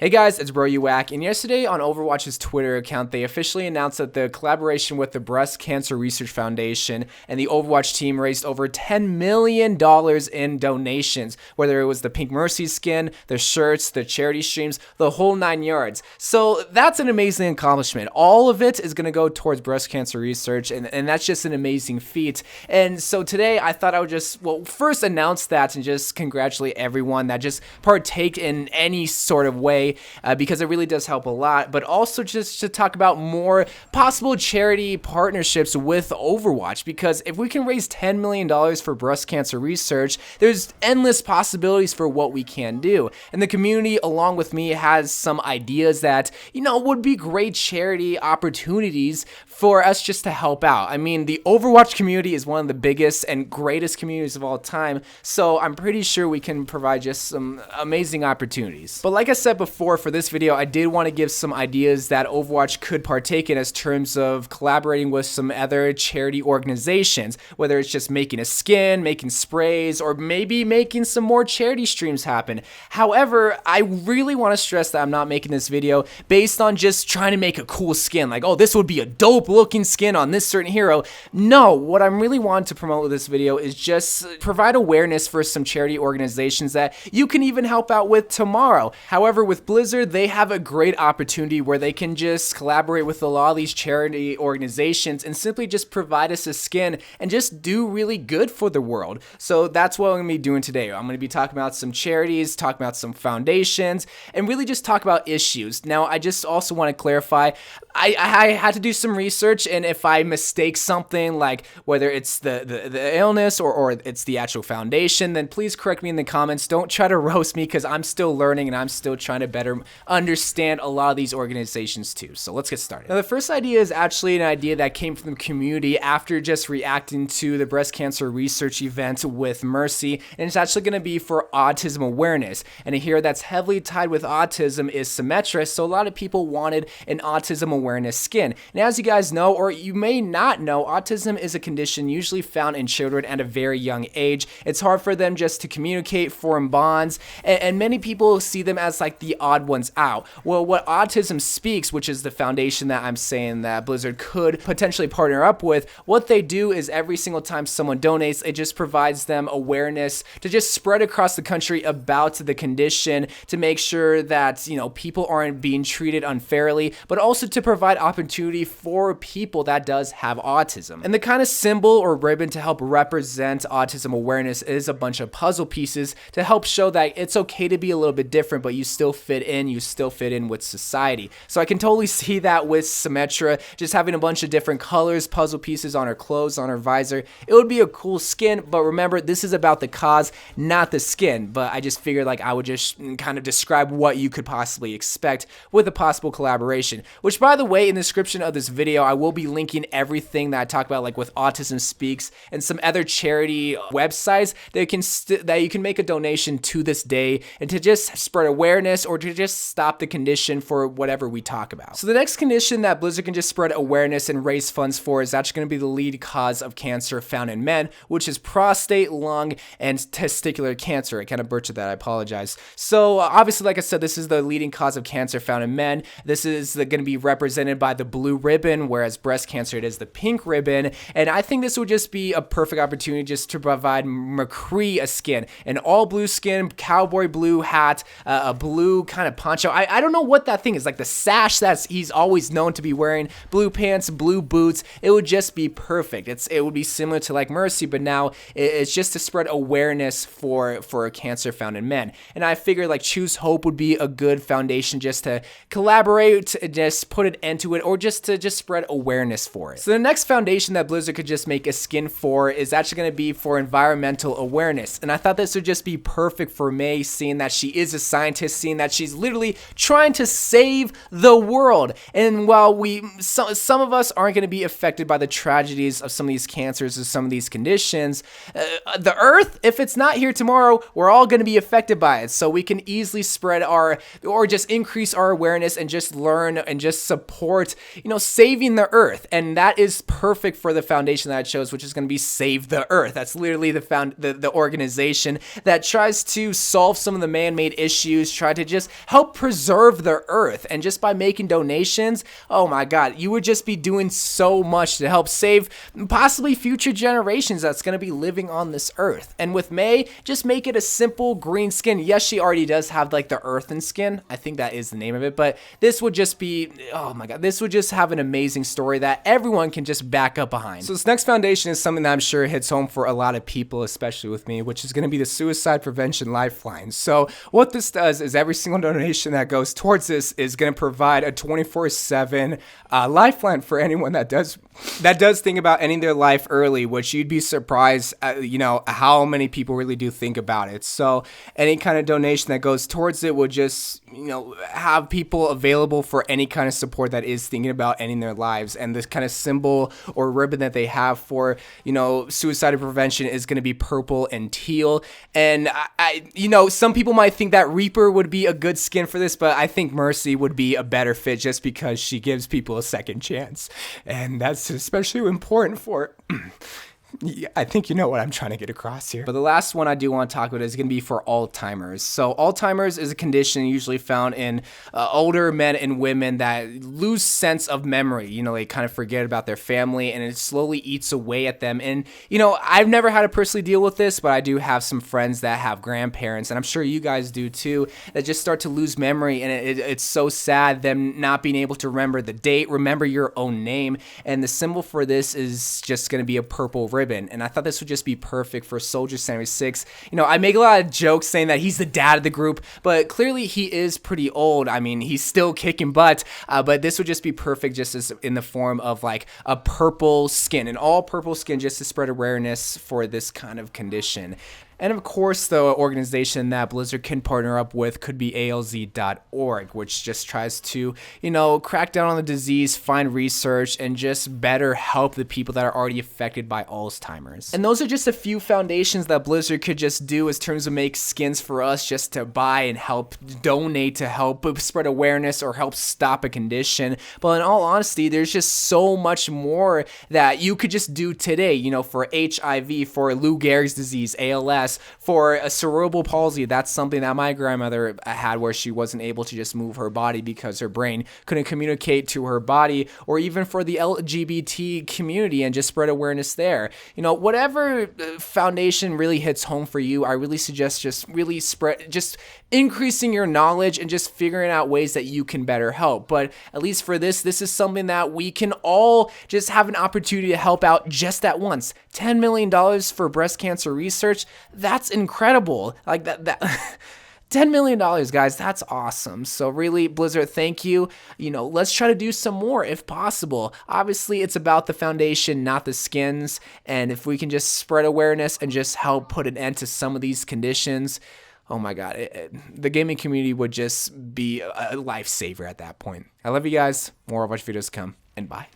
Hey guys, it's YOU WACK, and yesterday on Overwatch's Twitter account, they officially announced that the collaboration with the Breast Cancer Research Foundation and the Overwatch team raised over $10 million in donations, whether it was the Pink Mercy skin, the shirts, the charity streams, the whole 9 yards. So that's an amazing accomplishment. All of it is going to go towards breast cancer research, and that's just an amazing feat. And so today I thought I would just, first announce that and just congratulate everyone that just partake in any sort of way. Because it really does help a lot, but also just to talk about more possible charity partnerships with Overwatch, because if we can raise $10 million for breast cancer research, there's endless possibilities for what we can do. And the community, along with me, has some ideas that, would be great charity opportunities for us just to help out. I mean, the Overwatch community is one of the biggest and greatest communities of all time, so I'm pretty sure we can provide just some amazing opportunities. But like I said before, for this video, I did want to give some ideas that Overwatch could partake in as terms of collaborating with some other charity organizations, whether it's just making a skin, making sprays, or maybe making some more charity streams happen. However, I really want to stress that I'm not making this video based on just trying to make a cool skin, like, oh, this would be a dope looking skin on this certain hero. No, what I'm really wanting to promote with this video is just provide awareness for some charity organizations that you can even help out with tomorrow. However, with Blizzard, they have a great opportunity where they can just collaborate with a lot of these charity organizations and simply just provide us a skin and just do really good for the world. So that's what I'm going to be doing today. I'm going to be talking about some charities, talking about some foundations, and really just talk about issues. Now, I just also want to clarify, I had to do some research, and if I mistake something, like whether it's the illness or it's the actual foundation, then please correct me in the comments. Don't try to roast me, because I'm still learning and I'm still trying to better understand a lot of these organizations too. So let's get started. Now, the first idea is actually an idea that came from the community after just reacting to the breast cancer research event with Mercy, and it's actually going to be for autism awareness. And here that's heavily tied with autism is Symmetra, so a lot of people wanted an autism awareness skin. And as you guys know, or you may not know, autism is a condition usually found in children at a very young age. It's hard for them just to communicate, form bonds, and many people see them as like the odd ones out. Well, what Autism Speaks, which is the foundation that I'm saying that Blizzard could potentially partner up with, what they do is every single time someone donates, it just provides them awareness to just spread across the country about the condition, to make sure that, people aren't being treated unfairly, but also to provide opportunity for people that does have autism. And the kind of symbol or ribbon to help represent autism awareness is a bunch of puzzle pieces to help show that it's okay to be a little bit different, but you still fit in with society. So I can totally see that with Symmetra, just having a bunch of different colors, puzzle pieces on her clothes, on her visor. It would be a cool skin, but remember, this is about the cause, not the skin. But I just figured like I would just kind of describe what you could possibly expect with a possible collaboration, which, by the way, in the description of this video, I will be linking everything that I talk about, like with Autism Speaks and some other charity websites that you can make a donation to this day and to just spread awareness or to just stop the condition for whatever we talk about. So the next condition that Blizzard can just spread awareness and raise funds for is actually going to be the lead cause of cancer found in men, which is prostate, lung, and testicular cancer. I kind of butchered that, I apologize. So obviously, like I said, this is the leading cause of cancer found in men. This is going to be represented by the blue ribbon, whereas breast cancer, it is the pink ribbon. And I think this would just be a perfect opportunity just to provide McCree a skin, an all blue skin, cowboy blue hat, a blue kind of poncho. I don't know what that thing is, like the sash that he's always known to be wearing, blue pants, blue boots. It would just be perfect. It would be similar to like Mercy, but now it's just to spread awareness for cancer found in men. And I figured like Choose Hope would be a good foundation just to collaborate, just put an end to it, or just to spread awareness for it. So the next foundation that Blizzard could just make a skin for is actually going to be for environmental awareness. And I thought this would just be perfect for May, seeing that she is a scientist, seeing that she's literally trying to save the world. And while some of us aren't going to be affected by the tragedies of some of these cancers or some of these conditions, the earth, if it's not here tomorrow, we're all going to be affected by it. So we can easily spread or just increase our awareness and just learn and just support support, saving the earth. And that is perfect for the foundation that I chose, which is going to be Save the Earth. That's literally the organization that tries to solve some of the man-made issues, try to just help preserve the earth. And just by making donations, oh my God, you would just be doing so much to help save possibly future generations that's going to be living on this earth. And with May, just make it a simple green skin. Yes, she already does have like the earthen skin. I think that is the name of it, but this would just be, oh my God, this would just have an amazing story that everyone can just back up behind. So this next foundation is something that I'm sure hits home for a lot of people, especially with me, which is going to be the Suicide Prevention Lifeline. So what this does is every single donation that goes towards this is going to provide a 24/7 lifeline for anyone that does think about ending their life early, which you'd be surprised, how many people really do think about it. So any kind of donation that goes towards it would just, have people available for any kind of support that is thinking about ending their lives. And this kind of symbol or ribbon that they have for, suicide prevention is going to be purple and teal. And some people might think that Reaper would be a good skin for this, but I think Mercy would be a better fit just because she gives people a second chance. And that's especially important for Yeah, I think you know what I'm trying to get across here. But the last one I do want to talk about is going to be for Alzheimer's. So Alzheimer's is a condition usually found in older men and women that lose sense of memory. They kind of forget about their family and it slowly eats away at them. And, I've never had to personally deal with this, but I do have some friends that have grandparents, and I'm sure you guys do too, that just start to lose memory. And it's so sad, them not being able to remember the date, remember your own name. And the symbol for this is just going to be a purple ribbon. And I thought this would just be perfect for Soldier 76. I make a lot of jokes saying that he's the dad of the group, but clearly he is pretty old. I mean, he's still kicking butt, but this would just be perfect just as in the form of like a purple skin, an all purple skin, just to spread awareness for this kind of condition. And of course, the organization that Blizzard can partner up with could be ALZ.org, which just tries to, crack down on the disease, find research, and just better help the people that are already affected by Alzheimer's. And those are just a few foundations that Blizzard could just do in terms of make skins for us just to buy and help donate to help spread awareness or help stop a condition. But in all honesty, there's just so much more that you could just do today, for HIV, for Lou Gehrig's disease, ALS, for a cerebral palsy. That's something that my grandmother had, where she wasn't able to just move her body because her brain couldn't communicate to her body. Or even for the LGBT community and just spread awareness there. Whatever foundation really hits home for you, I really suggest just increasing your knowledge and just figuring out ways that you can better help. But at least for this is something that we can all just have an opportunity to help out just at once. $10 million for breast cancer research, that's incredible. Like that $10 million, guys, that's awesome. So really, Blizzard, thank you. Let's try to do some more if possible. Obviously, it's about the foundation, not the skins. And if we can just spread awareness and just help put an end to some of these conditions, oh my God, the gaming community would just be a lifesaver at that point. I love you guys. More Overwatch videos come, and bye.